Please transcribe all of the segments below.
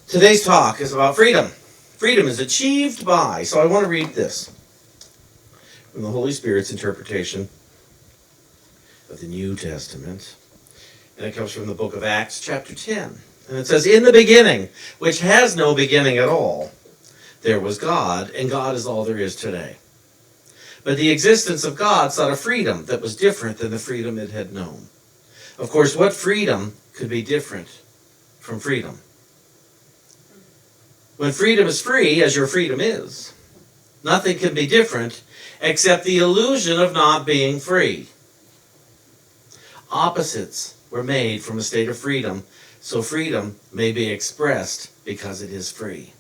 Today's talk is about freedom. Freedom is achieved by, so I want to read this from the Holy Spirit's interpretation of the New Testament. And it comes from the book of Acts, chapter 10. And it says, "In the beginning, which has no beginning at all, there was God, and God is all there is today. But the existence of God sought a freedom that was different than the freedom it had known." Of course, what freedom could be different from freedom? When freedom is free, as your freedom is, nothing can be different except the illusion of not being free. Opposites were made from a state of freedom, so freedom may be expressed because it is free.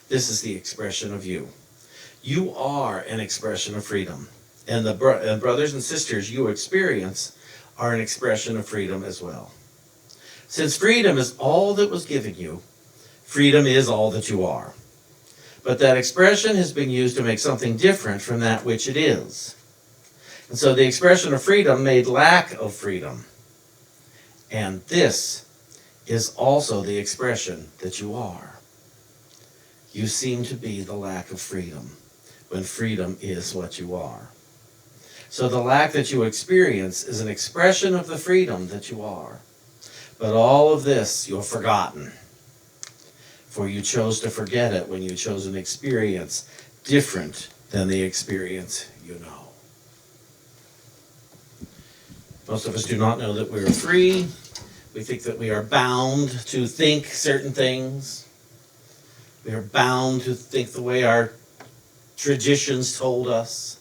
This is the expression of you. You are an expression of freedom, and the brothers and sisters you experience are an expression of freedom as well. Since freedom is all that was given you, freedom is all that you are. But that expression has been used to make something different from that which it is. And so the expression of freedom made lack of freedom. And this is also the expression that you are. You seem to be the lack of freedom when freedom is what you are. So the lack that you experience is an expression of the freedom that you are. But all of this you've forgotten, for you chose to forget it when you chose an experience different than the experience you know. Most of us do not know that we are free. We think that we are bound to think certain things. We are bound to think the way our traditions told us.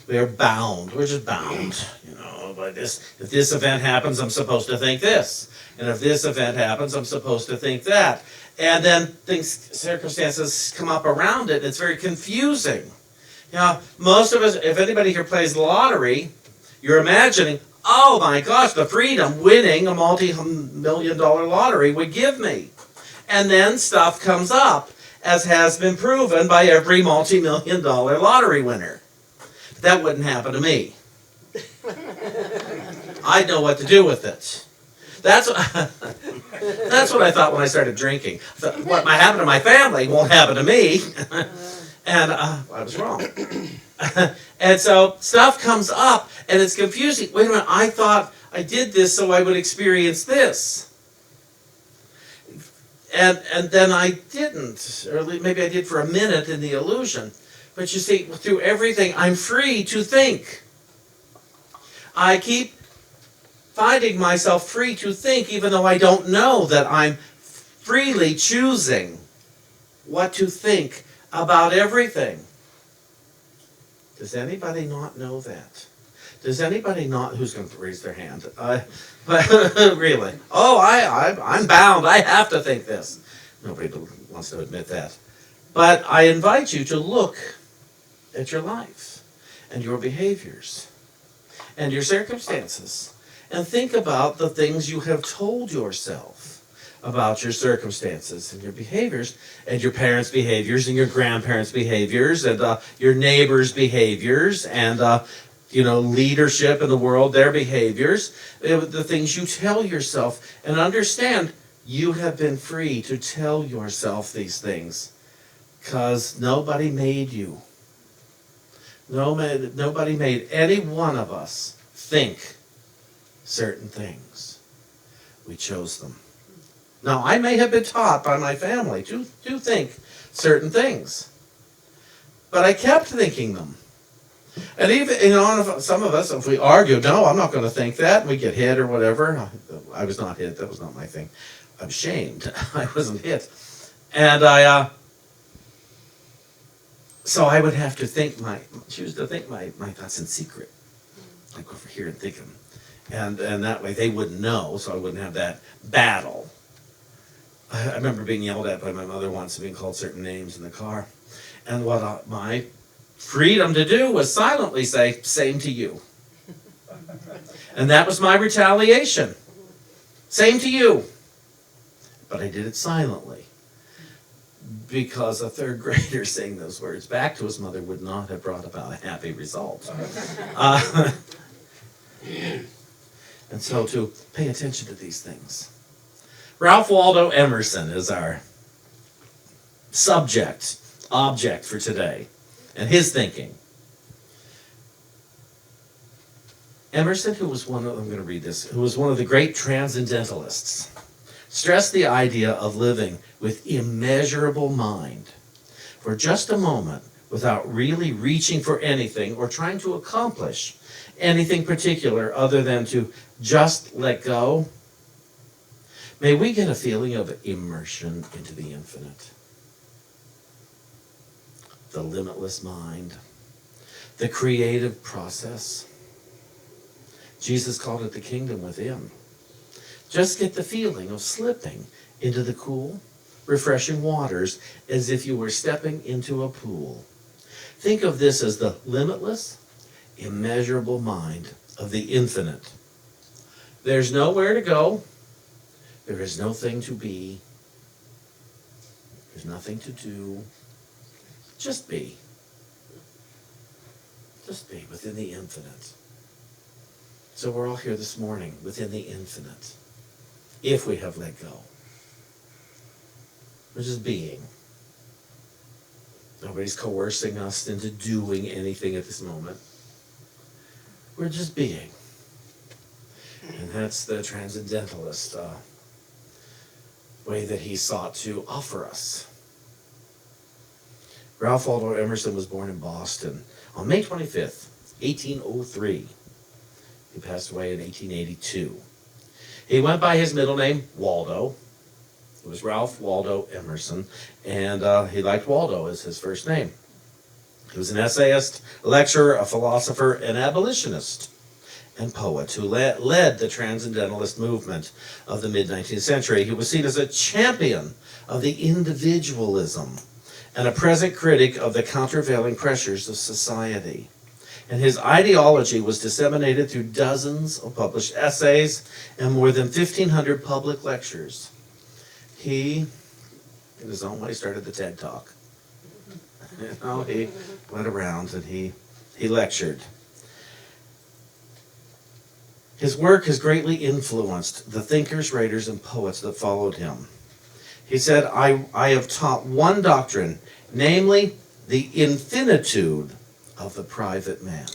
We are bound. We're just bound, by this. If this event happens, I'm supposed to think this. And if this event happens, I'm supposed to think that. And then circumstances come up around it. It's very confusing. Most of us, if anybody here plays the lottery, you're imagining, oh my gosh, the freedom winning a multi-million-dollar lottery would give me. And then stuff comes up, as has been proven by every multi-million-dollar lottery winner. That wouldn't happen to me. I'd know what to do with it. That's what I thought when I started drinking. What might happen to my family won't happen to me. And I was wrong. And so stuff comes up, and it's confusing. Wait a minute, I thought I did this so I would experience this. And then I didn't. Or maybe I did for a minute in the illusion. But you see, through everything, I'm free to think. I keep finding myself free to think, even though I don't know that I'm freely choosing what to think about everything. Does anybody not know that? Does anybody not, who's going to raise their hand? Really? Oh, I'm bound. I have to think this. Nobody wants to admit that. But I invite you to look at your life and your behaviors and your circumstances and think about the things you have told yourself about your circumstances and your behaviors and your parents' behaviors and your grandparents' behaviors and your neighbors' behaviors and leadership in the world, their behaviors, the things you tell yourself, and understand you have been free to tell yourself these things because nobody made you. Nobody made any one of us think certain things. We chose them. Now, I may have been taught by my family to think certain things, but I kept thinking them. And even, some of us, if we argue, no, I'm not going to think that, and we get hit or whatever. I was not hit. That was not my thing. I'm ashamed. I wasn't hit. And so I would have to choose to think my thoughts in secret. Like over here and think them. And that way they wouldn't know, so I wouldn't have that battle. I remember being yelled at by my mother once and being called certain names in the car. And what my freedom to do was silently say, same to you. And that was my retaliation. Same to you. But I did it silently. Because a third grader saying those words back to his mother would not have brought about a happy result. And so to pay attention to these things. Ralph Waldo Emerson is our object for today, and his thinking. Emerson, who was one of the great transcendentalists, stressed the idea of living with immeasurable mind for just a moment without really reaching for anything or trying to accomplish anything particular other than to just let go. May we get a feeling of immersion into the infinite, the limitless mind, the creative process. Jesus called it the kingdom within. Just get the feeling of slipping into the cool, refreshing waters as if you were stepping into a pool. Think of this as the limitless, immeasurable mind of the infinite. There's nowhere to go. There is no thing to be. There's nothing to do. Just be. Just be within the infinite. So we're all here this morning within the infinite, if we have let go. We're just being. Nobody's coercing us into doing anything at this moment. We're just being. And that's the transcendentalist way that he sought to offer us. Ralph Waldo Emerson was born in Boston on May 25th, 1803. He passed away in 1882. He went by his middle name, Waldo. It was Ralph Waldo Emerson, and he liked Waldo as his first name. He was an essayist, a lecturer, a philosopher, an abolitionist, and poet who led the transcendentalist movement of the mid-19th century. He was seen as a champion of the individualism and a present critic of the countervailing pressures of society. And his ideology was disseminated through dozens of published essays and more than 1,500 public lectures. He, in his own way, started the TED Talk. He went around and he lectured. His work has greatly influenced the thinkers, writers, and poets that followed him. He said, I have taught one doctrine, namely the infinitude of the private man.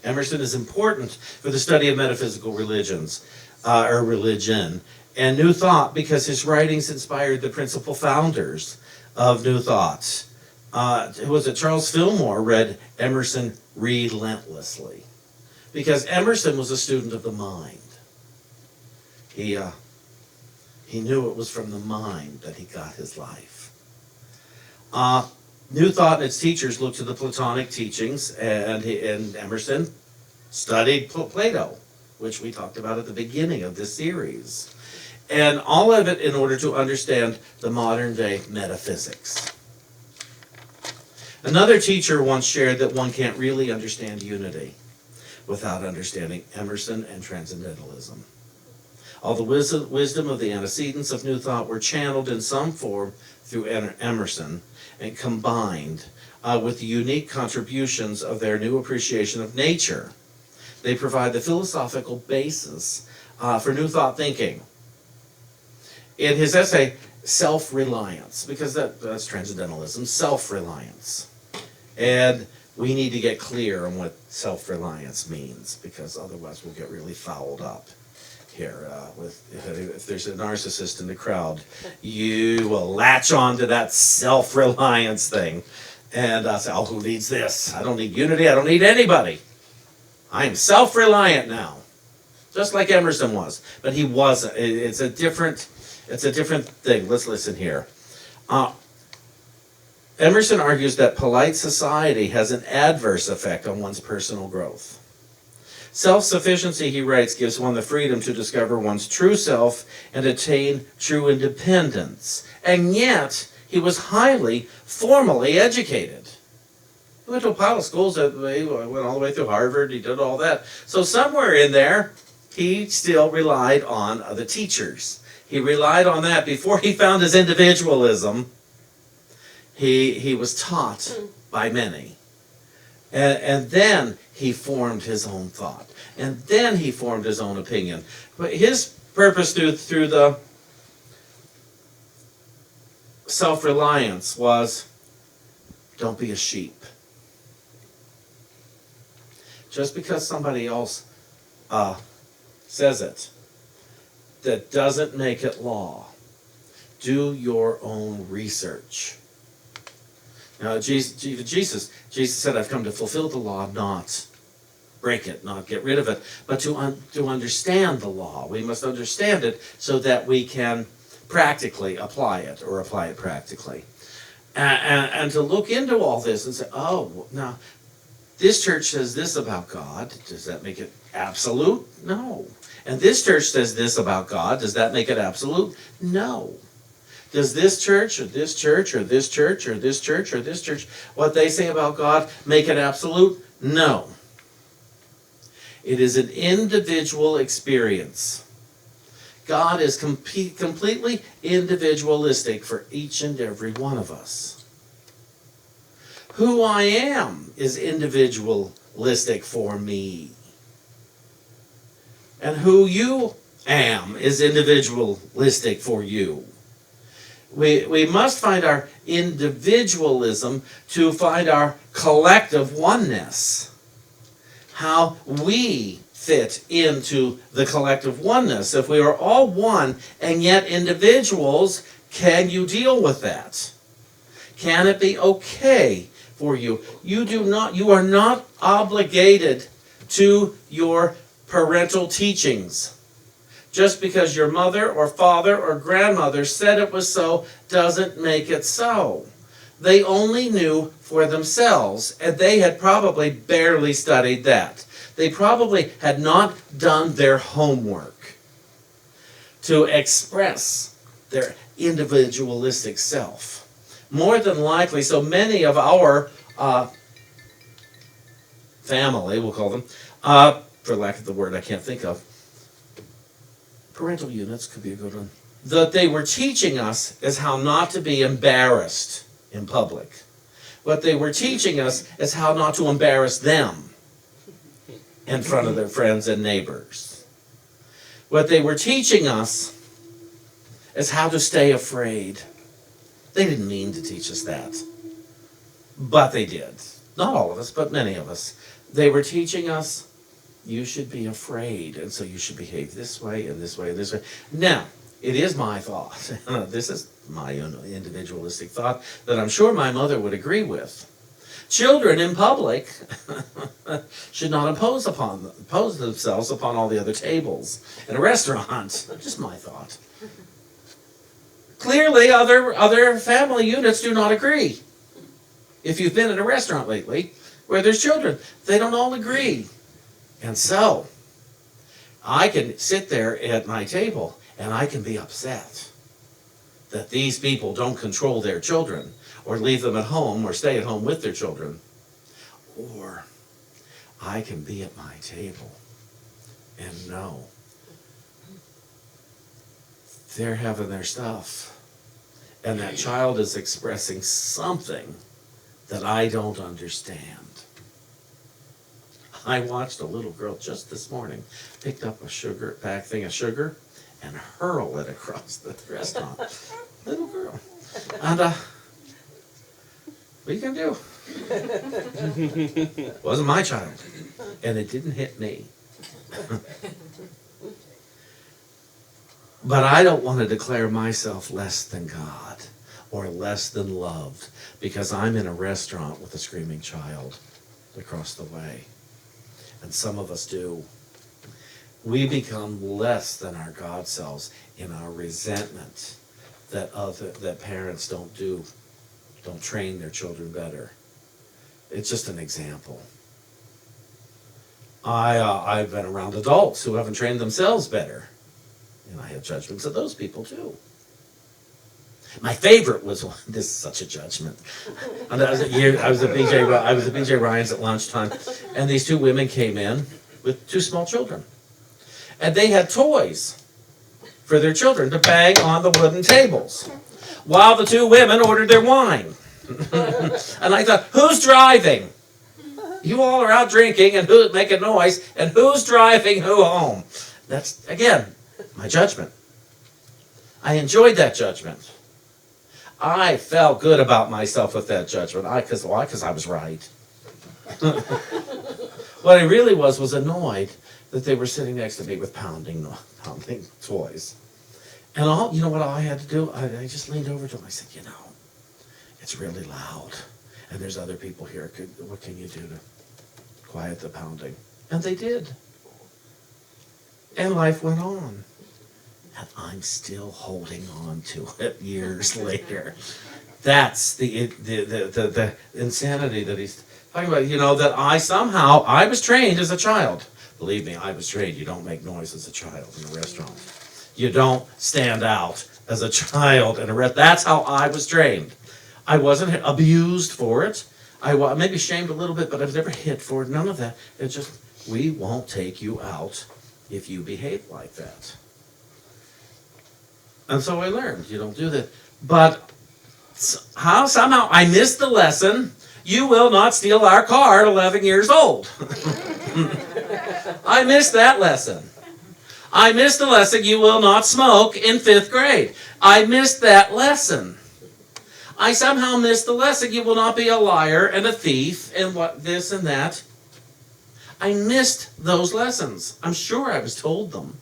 Emerson is important for the study of metaphysical religions, or religion, and New Thought because his writings inspired the principal founders of New Thought. Was it Charles Fillmore read Emerson relentlessly because Emerson was a student of the mind. He knew it was from the mind that he got his life. New Thought and its teachers looked to the Platonic teachings, and Emerson studied Plato, which we talked about at the beginning of this series. And all of it in order to understand the modern day metaphysics. Another teacher once shared that one can't really understand unity without understanding Emerson and transcendentalism. All the wisdom of the antecedents of New Thought were channeled in some form through Emerson and combined with the unique contributions of their new appreciation of nature. They provide the philosophical basis for New Thought thinking. In his essay, SelfReliance, because that's transcendentalism, self-reliance. And we need to get clear on what self-reliance means, because otherwise we'll get really fouled up here. If there's a narcissist in the crowd, you will latch on to that self-reliance thing and say, oh, who needs this? I don't need unity. I don't need anybody. I am self-reliant now, just like Emerson was. But he wasn't. It's a different thing. Let's listen here. Emerson argues that polite society has an adverse effect on one's personal growth. Self-sufficiency, he writes, gives one the freedom to discover one's true self and attain true independence. And yet, he was highly formally educated. He went to a pile of schools. He went all the way through Harvard. He did all that. So somewhere in there, he still relied on other teachers. He relied on that. Before he found his individualism, he was taught by many. And then he formed his own thought. And then he formed his own opinion. But his purpose through the self-reliance was, don't be a sheep. Just because somebody else says it, that doesn't make it law. Do your own research. Now, Jesus said, I've come to fulfill the law, not break it, not get rid of it, but to understand the law. We must understand it so that we can practically apply it, or apply it practically. And to look into all this and say, oh, now, this church says this about God. Does that make it absolute? No. And this church says this about God. Does that make it absolute? No. Does this church, or this church, or this church, or this church, or this church, what they say about God, make it absolute? No. It is an individual experience. God is completely individualistic for each and every one of us. Who I am is individualistic for me. And who you am is individualistic for you. We must find our individualism to find our collective oneness. How we fit into the collective oneness. If we are all one and yet individuals, can you deal with that? Can it be okay for you? You are not obligated to your parental teachings. Just because your mother or father or grandmother said it was so doesn't make it so. They only knew for themselves, and they had probably barely studied that. They probably had not done their homework to express their individualistic self. More than likely, so many of our family, we'll call them, for lack of the word I can't think of, parental units could be a good one, that they were teaching us is how not to be embarrassed in public. What they were teaching us is how not to embarrass them in front of their friends and neighbors. What they were teaching us is how to stay afraid. They didn't mean to teach us that, but they did. Not all of us, but many of us. They were teaching us, you should be afraid, and so you should behave this way and this way and this way. Now, it is my thought, this is my own individualistic thought, that I'm sure my mother would agree with. Children in public should not impose themselves upon all the other tables in a restaurant. Just my thought. Clearly, other family units do not agree. If you've been in a restaurant lately where there's children, they don't all agree. And so, I can sit there at my table and I can be upset that these people don't control their children or leave them at home or stay at home with their children. Or I can be at my table and know they're having their stuff and that child is expressing something that I don't understand. I watched a little girl just this morning picked up a thing of sugar and hurl it across the restaurant. Little girl. And what are you going to do? Wasn't my child. And it didn't hit me. But I don't want to declare myself less than God or less than loved because I'm in a restaurant with a screaming child across the way. And some of us do. We become less than our God selves in our resentment that parents don't train their children better. It's just an example. I've been around adults who haven't trained themselves better, and I have judgments of those people too. My favorite was one. This is such a judgment. And I was at BJ Ryan's at lunchtime, and these two women came in with two small children, and they had toys for their children to bang on the wooden tables, while the two women ordered their wine. And I thought, who's driving? You all are out drinking and who's making noise, and who's driving who home? That's again my judgment. I enjoyed that judgment. I felt good about myself with that judgment. Why? Because I was right. What I really was annoyed that they were sitting next to me with pounding toys. And you know what all I had to do? I just leaned over to them. I said, it's really loud. And there's other people here. What can you do to quiet the pounding? And they did. And life went on. And I'm still holding on to it years later. That's the insanity that he's talking about. That I was trained as a child. Believe me, I was trained. You don't make noise as a child in a restaurant. You don't stand out as a child in a restaurant. That's how I was trained. I wasn't abused for it. I was maybe shamed a little bit, but I was never hit for it. None of that. It's just, we won't take you out if you behave like that. And so I learned, you don't do that. But somehow I missed the lesson. You will not steal our car at 11 years old. I missed that lesson. I missed the lesson, you will not smoke in 5th grade. I missed that lesson. I somehow missed the lesson, you will not be a liar and a thief and what this and that. I missed those lessons. I'm sure I was told them.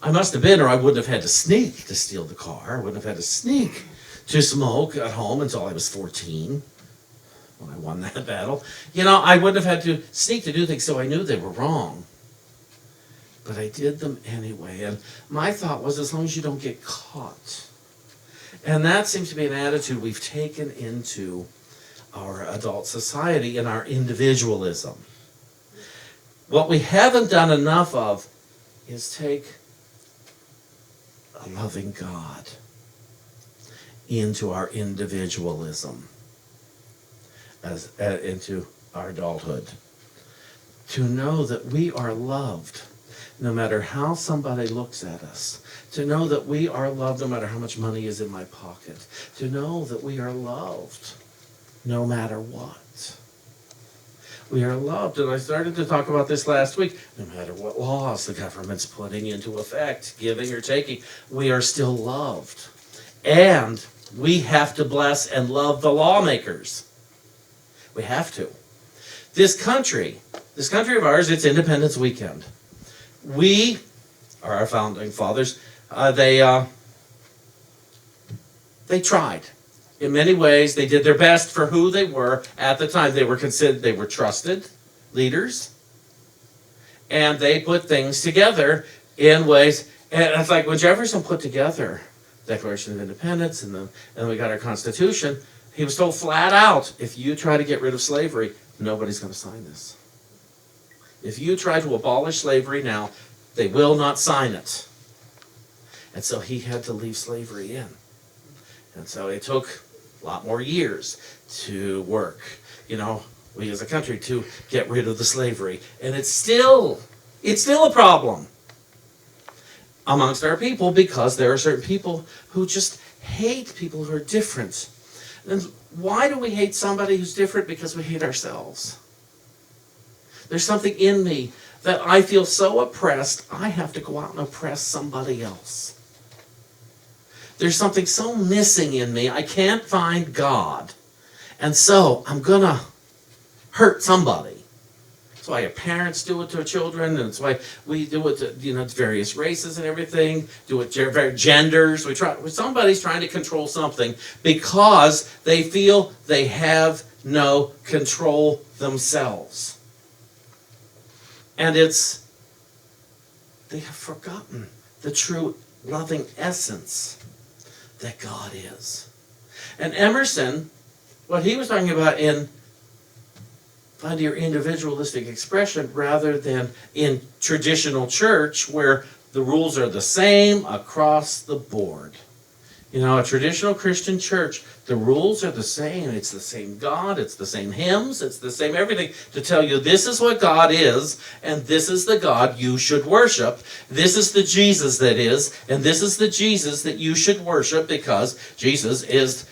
I must have been, or I wouldn't have had to sneak to steal the car. I wouldn't have had to sneak to smoke at home until I was 14 when I won that battle. I wouldn't have had to sneak to do things, so I knew they were wrong. But I did them anyway. And my thought was, as long as you don't get caught. And that seems to be an attitude we've taken into our adult society in our individualism. What we haven't done enough of is take a loving God into our individualism, into our adulthood. To know that we are loved no matter how somebody looks at us. To know that we are loved no matter how much money is in my pocket. To know that we are loved no matter what. We are loved, and I started to talk about this last week. No matter what laws the government's putting into effect, giving or taking, we are still loved. And we have to bless and love the lawmakers. We have to. This country of ours, it's Independence Weekend. We, or our founding fathers, they tried. In many ways, they did their best for who they were at the time. They were trusted leaders, and they put things together in ways. And it's like when Jefferson put together the Declaration of Independence, and then we got our Constitution. He was told flat out, if you try to get rid of slavery, nobody's going to sign this. If you try to abolish slavery now, they will not sign it. And so he had to leave slavery in. And so it took a lot more years to work, we as a country, to get rid of the slavery. And it's still a problem amongst our people, because there are certain people who just hate people who are different. And why do we hate somebody who's different? Because we hate ourselves. There's something in me that I feel so oppressed, I have to go out and oppress somebody else. There's something so missing in me, I can't find God. And so I'm going to hurt somebody. That's why parents do it to children, and it's why we do it to various races and everything, do it to genders. Somebody's trying to control something because they feel they have no control themselves. And they have forgotten the true loving essence that God is. And Emerson, what he was talking about find your individualistic expression rather than in traditional church where the rules are the same across the board. A traditional Christian church, the rules are the same. It's the same God, it's the same hymns, it's the same everything to tell you this is what God is, and this is the God you should worship. This is the Jesus that is, and this is the Jesus that you should worship, because Jesus is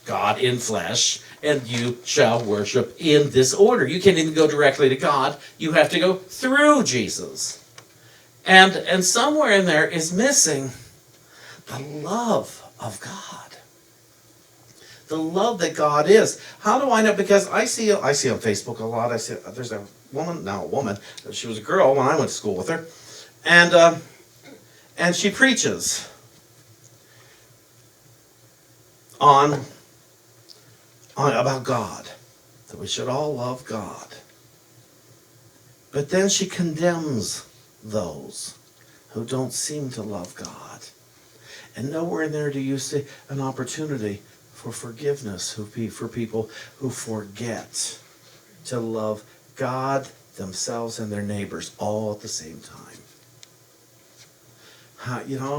God in flesh, and you shall worship in this order. You can't even go directly to God. You have to go through Jesus. And somewhere in there is missing the love of God. the love that God is. How do I know? Because I see on Facebook a lot. I see there's a woman. She was a girl when I went to school with her, and she preaches on about God, that we should all love God. But then she condemns those who don't seem to love God. And nowhere in there do you see an opportunity for forgiveness for people who forget to love God, themselves, and their neighbors all at the same time.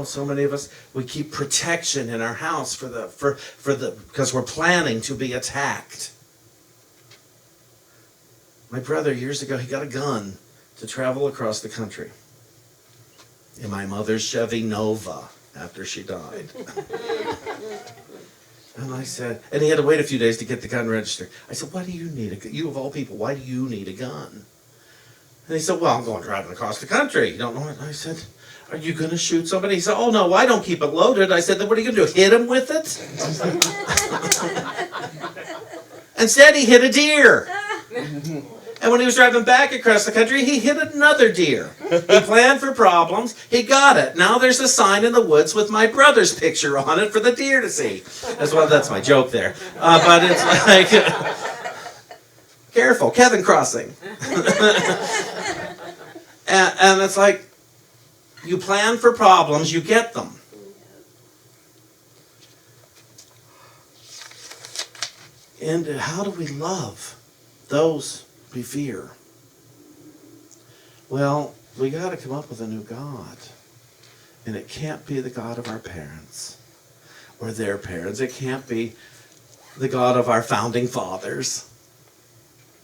So many of us, we keep protection in our house because we're planning to be attacked. My brother, years ago, he got a gun to travel across the country in my mother's Chevy Nova after she died. And I said, and he had to wait a few days to get the gun registered. I said, why do you need a gun? You of all people, why do you need a gun? And he said, well, I'm going driving across the country. You don't know it? I said, are you going to shoot somebody? He said, oh, no, I don't keep it loaded. I said, then what are you going to do, hit him with it? Instead, he hit a deer. And when he was driving back across the country, he hit another deer. He planned for problems. He got it. Now there's a sign in the woods with my brother's picture on it for the deer to see. That's my joke there. But it's like, careful, Kevin crossing. And it's like, you plan for problems, you get them. And how do we love those we fear? Well, we got to come up with a new God. And it can't be the God of our parents or their parents. It can't be the God of our founding fathers.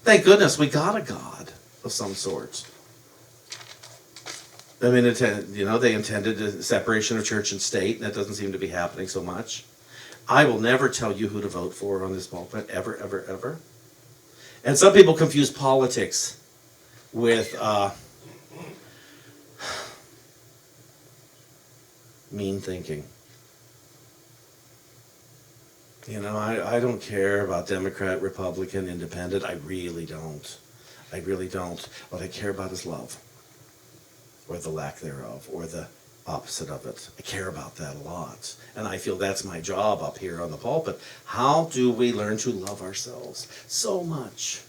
Thank goodness we got a God of some sort. I mean, they intended a separation of church and state, and that doesn't seem to be happening so much. I will never tell you who to vote for on this pulpit, ever, ever, ever. And some people confuse politics with mean thinking. I don't care about Democrat, Republican, Independent. I really don't. What I care about is love. Or the lack thereof, or the opposite of it. I care about that a lot. And I feel that's my job up here on the pulpit. How do we learn to love ourselves so much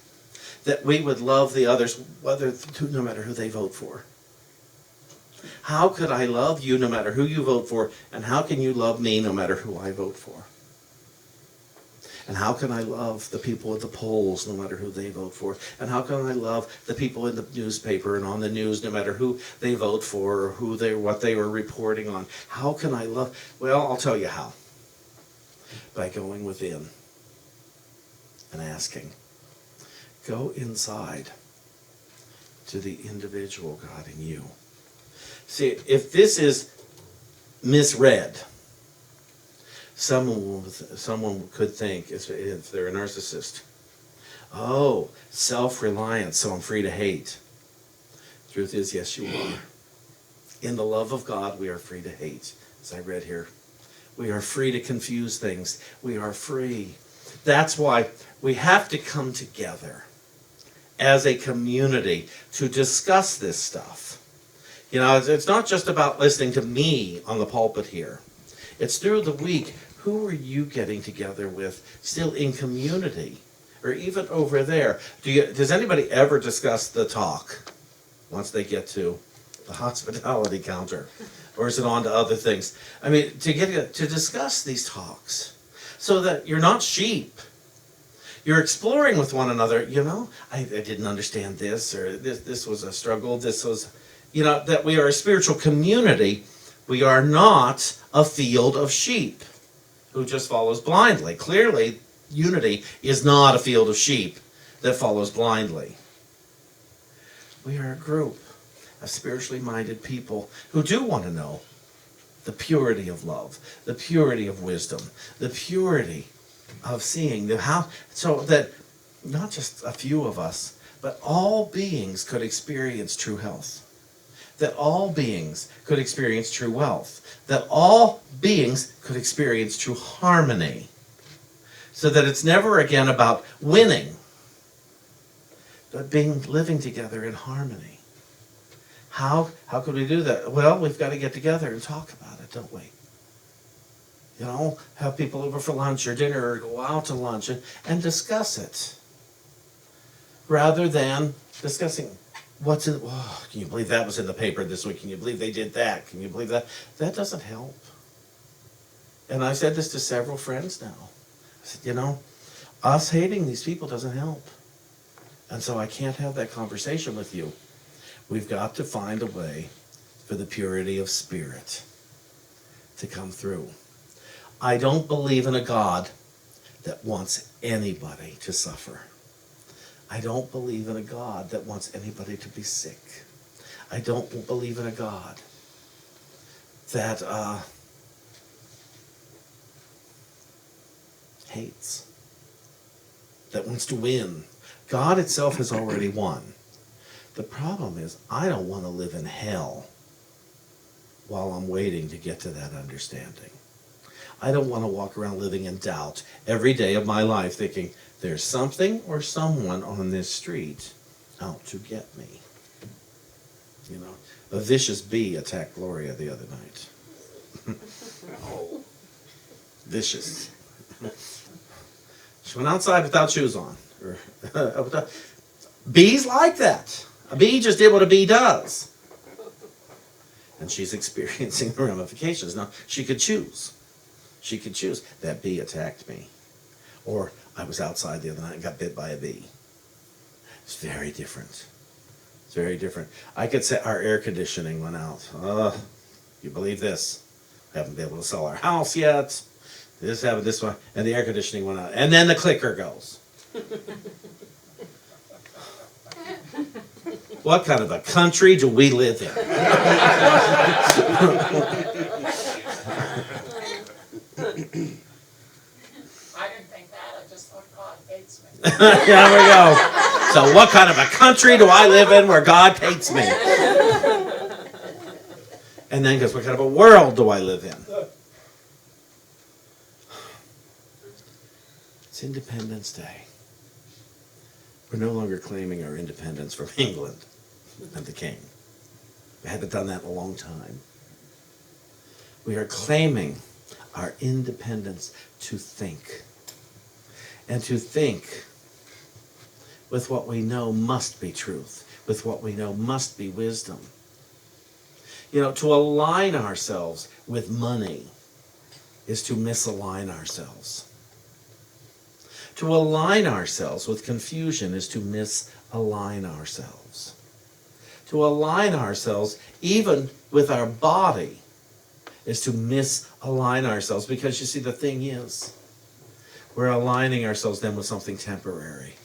that we would love the others, no matter who they vote for? How could I love you no matter who you vote for? And how can you love me no matter who I vote for? And how can I love the people at the polls no matter who they vote for? And how can I love the people in the newspaper and on the news no matter who they vote for or what they were reporting on? How can I love? Well, I'll tell you how. By going within and asking. Go inside to the individual God in you. See, if this is misread, someone could think, if they're a narcissist, oh, self-reliance, so I'm free to hate. Truth is, yes, you are. In the love of God, we are free to hate, as I read here. We are free to confuse things. We are free. That's why we have to come together as a community to discuss this stuff. It's not just about listening to me on the pulpit here. It's through the week. Who are you getting together with still in community? Or even over there? Does anybody ever discuss the talk once they get to the hospitality counter? Or is it on to other things? I mean, to discuss these talks so that you're not sheep. You're exploring with one another, I didn't understand this, or this was a struggle, this was, that we are a spiritual community. We are not a field of sheep who just follows blindly. Clearly, unity is not a field of sheep that follows blindly. We are a group of spiritually minded people who do want to know the purity of love, the purity of wisdom, the purity of seeing so that not just a few of us, but all beings could experience true health. That all beings could experience true wealth. That all beings could experience true harmony. So that it's never again about winning, but living together in harmony. How could we do that? Well, we've got to get together and talk about it, don't we? You know, have people over for lunch or dinner or go out to lunch and discuss it. Rather than discussing what's in, oh, can you believe that was in the paper this week? Can you believe they did that? Can you believe that? That doesn't help. And I've said this to several friends now. I said, you know, us hating these people doesn't help. And so I can't have that conversation with you. We've got to find a way for the purity of spirit to come through. I don't believe in a God that wants anybody to suffer. I don't believe in a God that wants anybody to be sick. I don't believe in a God that hates, that wants to win. God itself has already won. The problem is, I don't want to live in hell while I'm waiting to get to that understanding. I don't want to walk around living in doubt every day of my life thinking there's something or someone on this street out to get me. You know, a vicious bee attacked Gloria the other night. Vicious. She went outside without shoes on. Bees like that. A bee just did what a bee does. And she's experiencing the ramifications. Now, she could choose. She could choose. That bee attacked me. Or I was outside the other night and got bit by a bee. It's very different. It's very different. I could say our air conditioning went out. You believe this? Haven't been able to sell our house yet. This happened, this one. And the air conditioning went out. And then the clicker goes. What kind of a country do we live in? I didn't think that. I just thought God hates me. There we go. So what kind of a country do I live in where God hates me? And then goes, what kind of a world do I live in? It's Independence Day. We're no longer claiming our independence from England and the King. We haven't done that in a long time. We are claiming our independence to think. And to think with what we know must be truth, with what we know must be wisdom. You know, to align ourselves with money is to misalign ourselves. To align ourselves with confusion is to misalign ourselves. To align ourselves even with our body is to misalign ourselves, because you see, the thing is, we're aligning ourselves then with something temporary,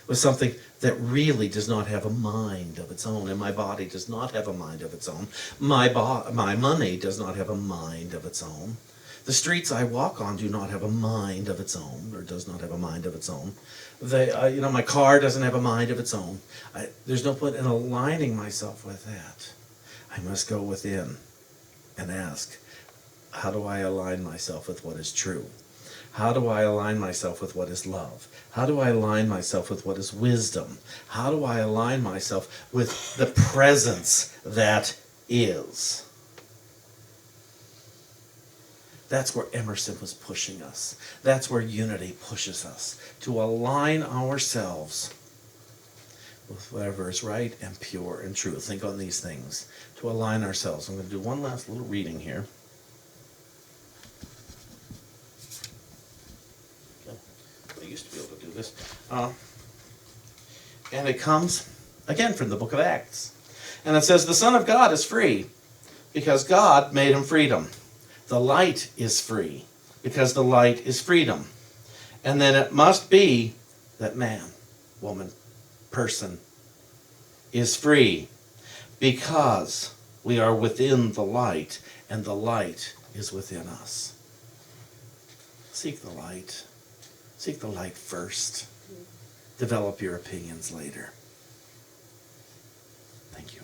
with something that really does not have a mind of its own. And my body does not have a mind of its own. My money does not have a mind of its own. The streets I walk on do not have a mind of its own, or does not have a mind of its own. My car doesn't have a mind of its own. There's no point in aligning myself with that. I must go within and ask, how do I align myself with what is true? How do I align myself with what is love? How do I align myself with what is wisdom? How do I align myself with the presence that is? That's where Emerson was pushing us. That's where unity pushes us, to align ourselves with whatever is right and pure and true. Think on these things, to align ourselves. I'm going to do one last little reading here. I used to be able to do this. And it comes, again, from the book of Acts. And it says, the Son of God is free because God made him freedom. The light is free because the light is freedom. And then it must be that man, woman, person is free because we are within the light and the light is within us. Seek the light. Seek the light first. Develop your opinions later. Thank you.